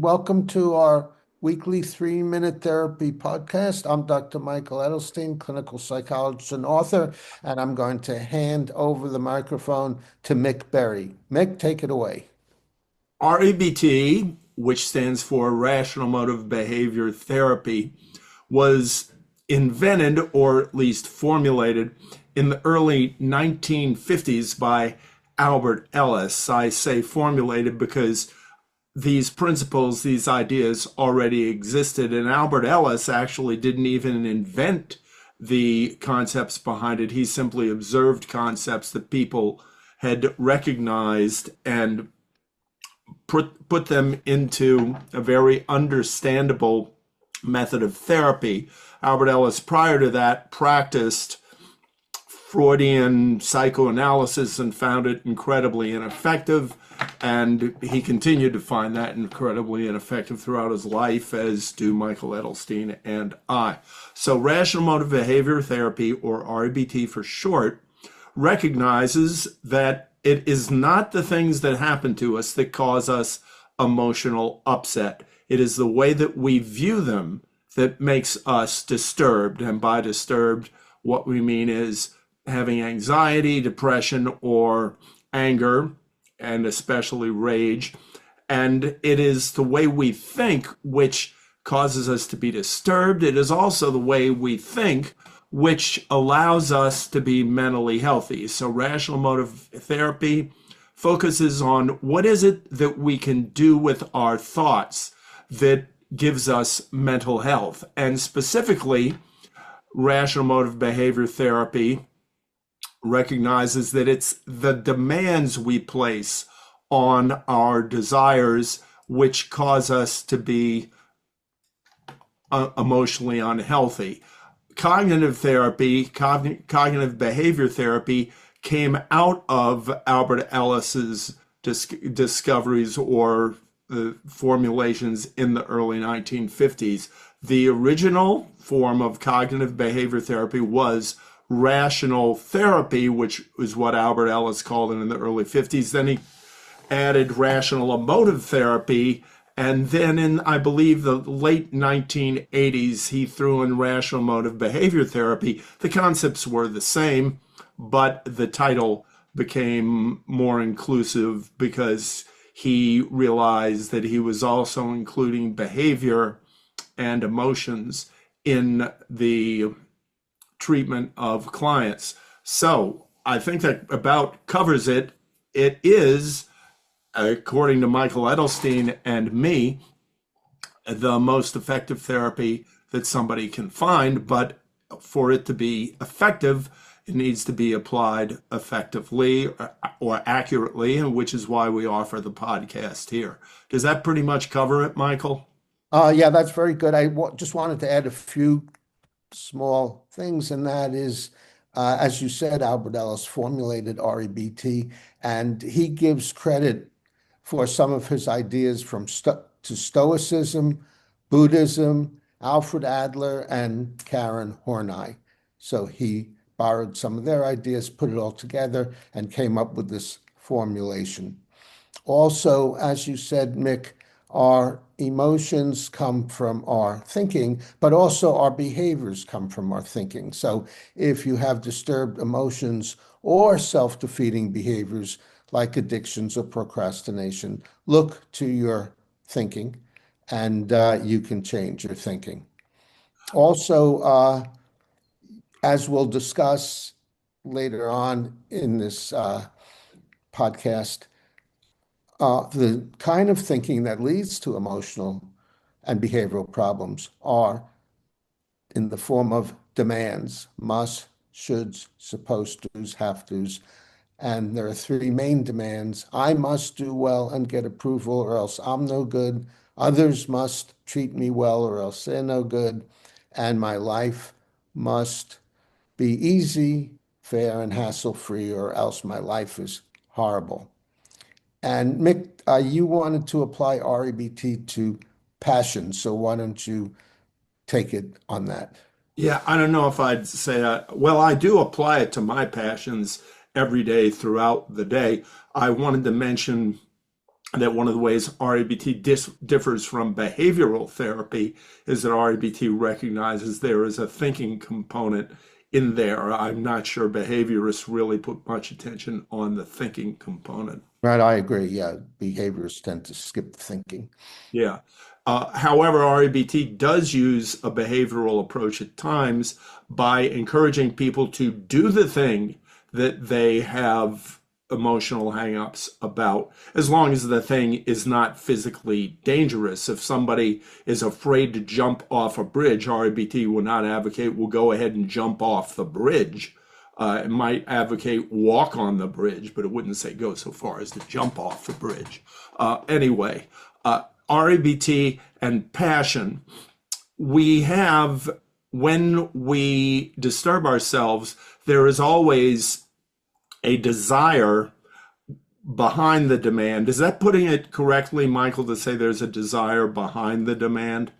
Welcome to our weekly 3-minute therapy podcast. I'm Dr. Michael Edelstein, clinical psychologist and author, and I'm going to hand over the microphone to Mick Berry. Mick, take it away. REBT, which stands for Rational Motive Behavior Therapy, was invented or at least formulated in the early 1950s by Albert Ellis. I say formulated because these principles, these ideas already existed, and Albert Ellis actually didn't even invent the concepts behind it. He simply observed concepts that people had recognized and put them into a very understandable method of therapy. Albert Ellis, prior to that, practiced Freudian psychoanalysis and found it incredibly ineffective. And he continued to find that incredibly ineffective throughout his life, as do Michael Edelstein and I. So rational motive behavior therapy, or REBT for short, recognizes that it is not the things that happen to us that cause us emotional upset. It is the way that we view them that makes us disturbed. And by disturbed, what we mean is having anxiety, depression, or anger, and especially rage. And it is the way we think which causes us to be disturbed. It is also the way we think which allows us to be mentally healthy. So rational motive therapy focuses on what is it that we can do with our thoughts that gives us mental health. And specifically, rational motive behavior therapy recognizes that it's the demands we place on our desires which cause us to be emotionally unhealthy. Cognitive therapy, cognitive behavior therapy came out of Albert Ellis's discoveries or formulations in the early 1950s. The original form of cognitive behavior therapy was rational therapy, which is what Albert Ellis called it in the early 50s. Then he added rational emotive therapy. And then in, I believe, the late 1980s, he threw in rational motive behavior therapy. The concepts were the same, but the title became more inclusive because he realized that he was also including behavior and emotions in the treatment of clients. So I think that about covers it. It is, according to Michael Edelstein and me, the most effective therapy that somebody can find, but for it to be effective, it needs to be applied effectively or accurately, which is why we offer the podcast here. Does that pretty much cover it, Michael? Yeah, that's very good. Just wanted to add a few small things, and that is, as you said, Albert Ellis formulated REBT, and he gives credit for some of his ideas to Stoicism, Buddhism, Alfred Adler, and Karen Horney. So he borrowed some of their ideas, put it all together, and came up with this formulation. Also, as you said, Mick, our emotions come from our thinking, but also our behaviors come from our thinking. So if you have disturbed emotions or self-defeating behaviors like addictions or procrastination, look to your thinking, and you can change your thinking. Also, as we'll discuss later on in this podcast, the kind of thinking that leads to emotional and behavioral problems are in the form of demands: must, shoulds, supposed tos, have tos. And there are three main demands. I must do well and get approval, or else I'm no good. Others must treat me well, or else they're no good. And my life must be easy, fair, and hassle-free, or else my life is horrible. And Mick, you wanted to apply REBT to passion, so why don't you take it on that? Yeah, I don't know if I'd say, well, I do apply it to my passions every day throughout the day. I wanted to mention that one of the ways REBT differs from behavioral therapy is that REBT recognizes there is a thinking component in there. I'm not sure behaviorists really put much attention on the thinking component. Right, I agree. Yeah, behaviorists tend to skip thinking. Yeah. However, REBT does use a behavioral approach at times by encouraging people to do the thing that they have emotional hangups about, as long as the thing is not physically dangerous. If somebody is afraid to jump off a bridge, REBT will not advocate, will go ahead and jump off the bridge. It might advocate walk on the bridge, but it wouldn't say go so far as to jump off the bridge. Anyway, REBT and passion. We have, when we disturb ourselves, there is always a desire behind the demand. Is that putting it correctly, Michael, to say there's a desire behind the demand?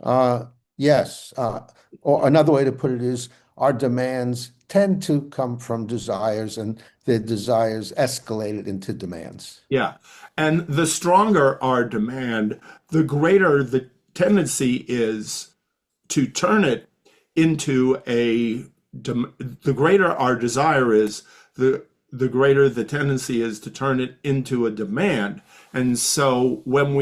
Uh, yes. Or another way to put it is our demands tend to come from desires, and the desires escalated into demands. Yeah. And the stronger our demand, the greater the tendency is to turn it into the greater our desire is, the greater the tendency is to turn it into a demand. And so when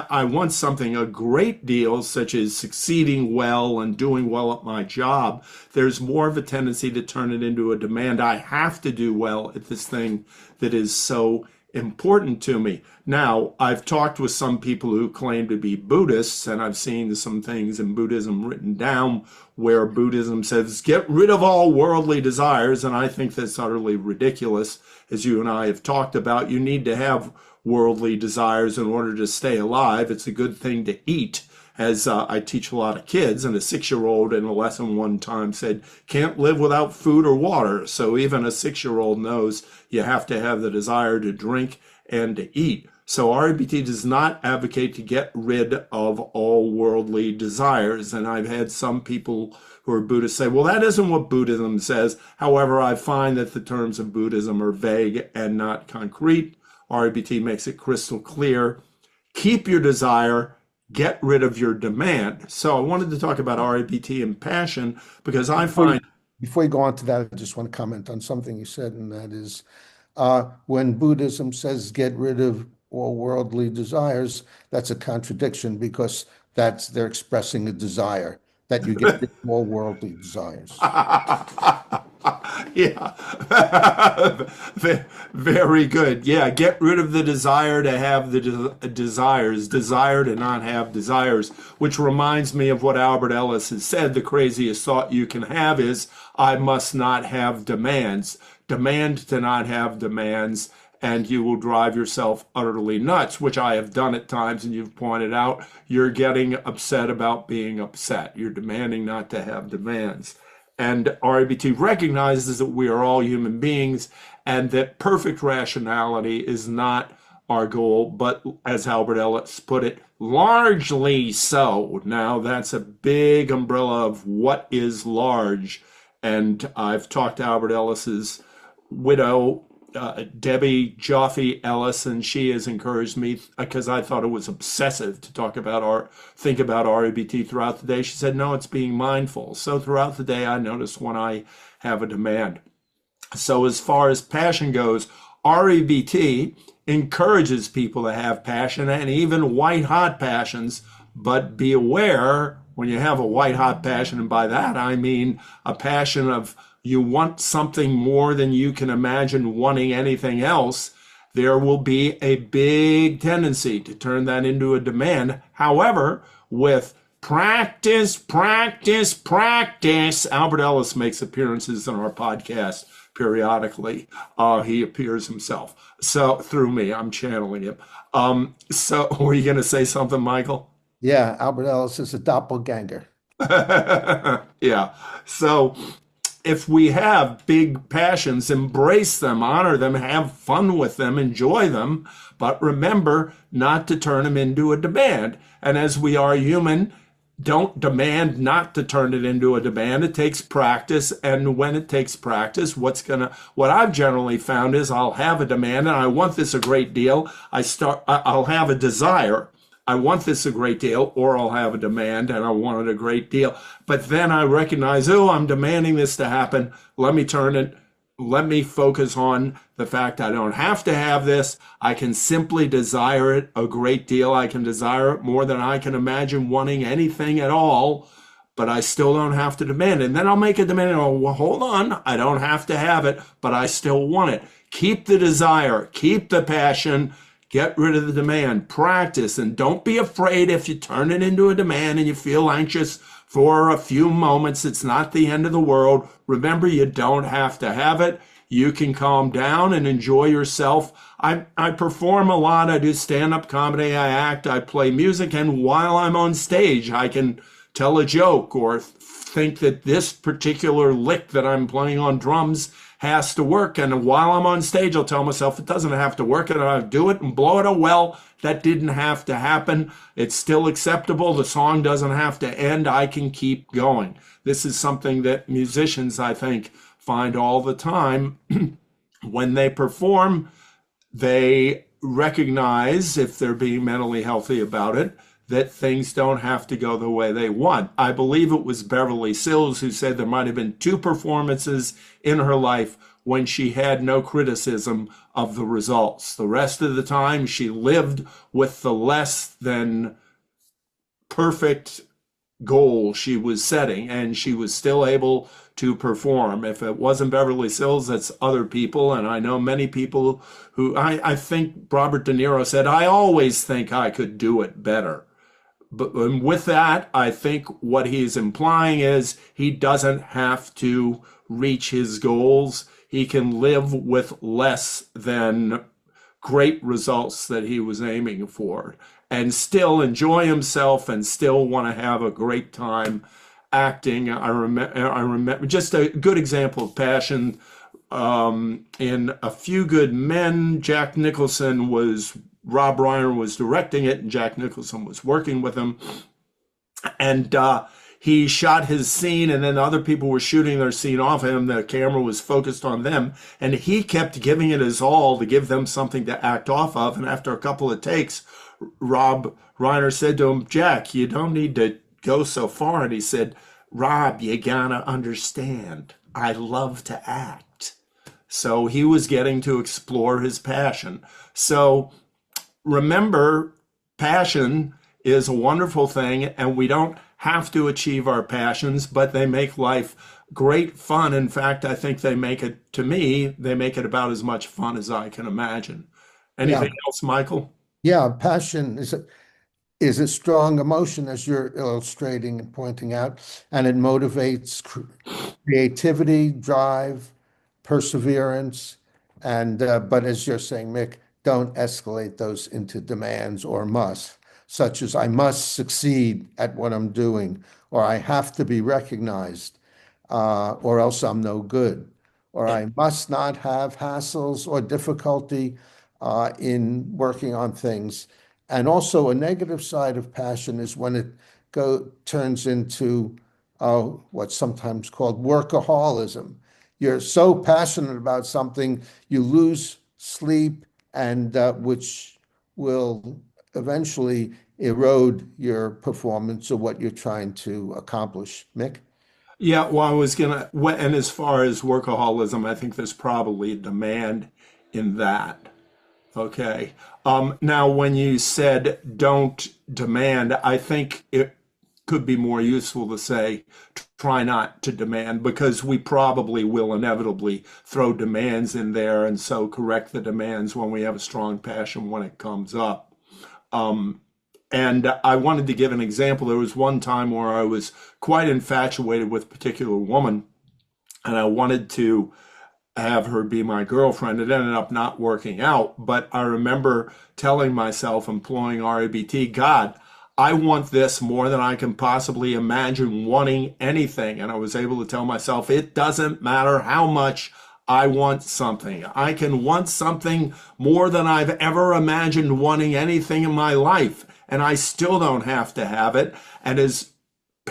I want something a great deal, such as succeeding well and doing well at my job, there's more of a tendency to turn it into a demand. I have to do well at this thing that is so important to me. Now, I've talked with some people who claim to be Buddhists, and I've seen some things in Buddhism written down where Buddhism says, get rid of all worldly desires. And I think that's utterly ridiculous. As you and I have talked about, you need to have worldly desires in order to stay alive. It's a good thing to eat. As I teach a lot of kids, and a 6-year-old in a lesson one time said, can't live without food or water. So even a 6-year-old knows you have to have the desire to drink and to eat. So REBT does not advocate to get rid of all worldly desires. And I've had some people who are Buddhists say, well, that isn't what Buddhism says. However, I find that the terms of Buddhism are vague and not concrete. REBT makes it crystal clear. Keep your desire, get rid of your demand. So I wanted to talk about REBT and passion because I find... Before you go on to that, I just want to comment on something you said, and that is when Buddhism says get rid of all worldly desires, that's a contradiction because they're expressing a desire that you get rid of all worldly desires. Yeah, very good. Yeah, get rid of the desire to have the desires, desire to not have desires, which reminds me of what Albert Ellis has said. The craziest thought you can have is, I must not have demands. Demand to not have demands, and you will drive yourself utterly nuts, which I have done at times, and you've pointed out. You're getting upset about being upset. You're demanding not to have demands. And REBT recognizes that we are all human beings and that perfect rationality is not our goal, but as Albert Ellis put it, largely so. Now, that's a big umbrella of what is large. And I've talked to Albert Ellis's widow, Debbie Joffe Ellis, and she has encouraged me because I thought it was obsessive to think about REBT throughout the day. She said, no, it's being mindful. So throughout the day, I notice when I have a demand. So as far as passion goes, REBT encourages people to have passion and even white hot passions, but be aware when you have a white hot passion, and by that I mean a passion of you want something more than you can imagine wanting anything else, there will be a big tendency to turn that into a demand. However, with practice, practice, practice, Albert Ellis makes appearances on our podcast periodically. He appears himself. So through me, I'm channeling him. So were you going to say something, Michael? Yeah, Albert Ellis is a doppelganger. Yeah. So if we have big passions, embrace them, honor them, have fun with them, enjoy them, but remember not to turn them into a demand. And as we are human, don't demand not to turn it into a demand. It takes practice. And when it takes practice, what I've generally found is I'll have a demand and I want this a great deal. I'll have a desire. I want this a great deal, or I'll have a demand and I want it a great deal. But then I recognize, oh, I'm demanding this to happen. Let me focus on the fact I don't have to have this. I can simply desire it a great deal. I can desire it more than I can imagine wanting anything at all, but I still don't have to demand it. And then I'll make a demand and well, hold on, I don't have to have it, but I still want it. Keep the desire, keep the passion, get rid of the demand, practice, and don't be afraid if you turn it into a demand and you feel anxious for a few moments. It's not the end of the world. Remember, you don't have to have it. You can calm down and enjoy yourself. I perform a lot. I do stand-up comedy. I act. I play music. And while I'm on stage, I can tell a joke or think that this particular lick that I'm playing on drums has to work. And while I'm on stage, I'll tell myself it doesn't have to work, and I'll do it and blow it. Oh, well, that didn't have to happen. It's still acceptable. The song doesn't have to end. I can keep going. This is something that musicians, I think, find all the time. When they perform, they recognize, if they're being mentally healthy about it, that things don't have to go the way they want. I believe it was Beverly Sills who said there might have been 2 performances in her life when she had no criticism of the results. The rest of the time, she lived with the less than perfect goal she was setting, and she was still able to perform. If it wasn't Beverly Sills, that's other people. And I know many people who, I think Robert De Niro said, I always think I could do it better. But with that, I think what he's implying is he doesn't have to reach his goals. He can live with less than great results that he was aiming for and still enjoy himself and still want to have a great time acting. I remember just a good example of passion in A Few Good Men. Rob Reiner was directing it, and Jack Nicholson was working with him. And he shot his scene, and then other people were shooting their scene off him. The camera was focused on them, and he kept giving it his all to give them something to act off of. And after a couple of takes, Rob Reiner said to him, Jack, you don't need to go so far. And he said, Rob, you gotta understand, I love to act. So he was getting to explore his passion. So remember, passion is a wonderful thing, and we don't have to achieve our passions, but they make life great fun. In fact, I think they make it about as much fun as I can imagine. Anything else, Michael? Yeah, passion is a strong emotion, as you're illustrating and pointing out, and it motivates creativity, drive, perseverance, and but as you're saying, Mick, don't escalate those into demands or must, such as I must succeed at what I'm doing, or I have to be recognized, or else I'm no good, or I must not have hassles or difficulty in working on things. And also a negative side of passion is when it turns into what's sometimes called workaholism. You're so passionate about something, you lose sleep, and which will eventually erode your performance or what you're trying to accomplish. Mick? Yeah, well, and as far as workaholism, I think there's probably a demand in that. Okay. Now, when you said don't demand, I think it could be more useful to say try not to demand, because we probably will inevitably throw demands in there, and so correct the demands when we have a strong passion when it comes up. And I wanted to give an example. There was one time where I was quite infatuated with a particular woman, and I wanted to have her be my girlfriend. It ended up not working out, but I remember telling myself, employing REBT, God, I want this more than I can possibly imagine wanting anything. And I was able to tell myself, it doesn't matter how much I want something. I can want something more than I've ever imagined wanting anything in my life, and I still don't have to have it. And as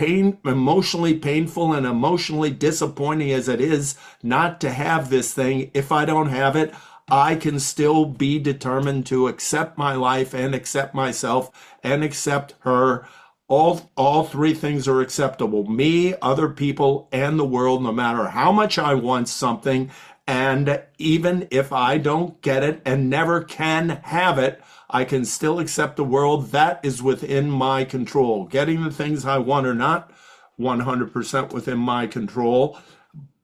emotionally painful and emotionally disappointing as it is not to have this thing, if I don't have it, I can still be determined to accept my life and accept myself and accept her. All three things are acceptable. Me, other people, and the world, no matter how much I want something. And even if I don't get it and never can have it, I can still accept the world. That is within my control. Getting the things I want are not 100% within my control.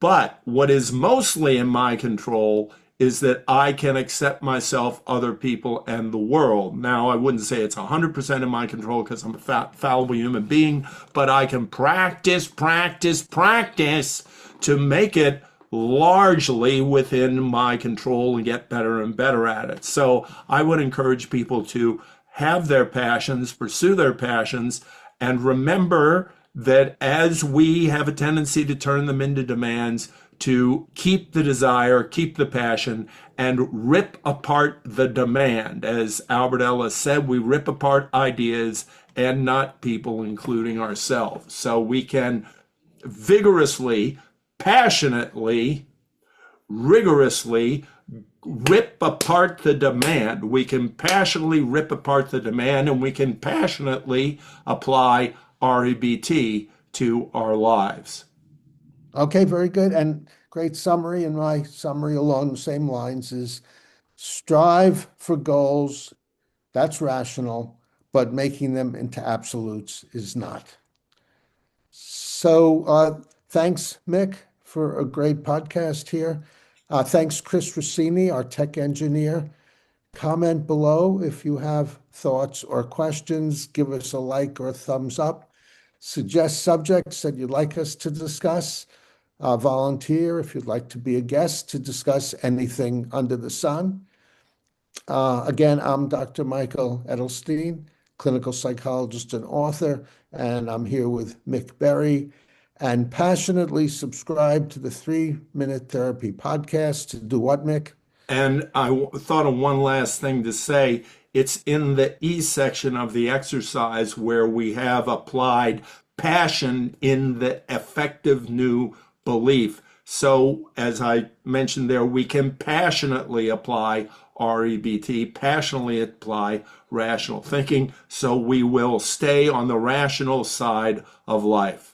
But what is mostly in my control is that I can accept myself, other people, and the world. Now, I wouldn't say it's 100% in my control because I'm a fallible human being, but I can practice to make it largely within my control and get better and better at it. So I would encourage people to have their passions, pursue their passions, and remember that as we have a tendency to turn them into demands, to keep the desire, keep the passion, and rip apart the demand. As Albert Ellis said, we rip apart ideas and not people, including ourselves. So we can vigorously, passionately, rigorously rip apart the demand. We can passionately rip apart the demand, and we can passionately apply REBT to our lives. Okay, very good. And great summary. And my summary along the same lines is strive for goals. That's rational, but making them into absolutes is not. So thanks, Mick, for a great podcast here. Thanks, Chris Rossini, our tech engineer. Comment below if you have thoughts or questions. Give us a like or a thumbs up. Suggest subjects that you'd like us to discuss. Volunteer if you'd like to be a guest to discuss anything under the sun. Again, I'm Dr. Michael Edelstein, clinical psychologist and author, and I'm here with Mick Berry. And passionately subscribe to the 3-Minute Therapy podcast. To do what, Mick? And I thought of one last thing to say. It's in the E section of the exercise where we have applied passion in the effective new belief. So as I mentioned there, we can passionately apply REBT, passionately apply rational thinking, so we will stay on the rational side of life.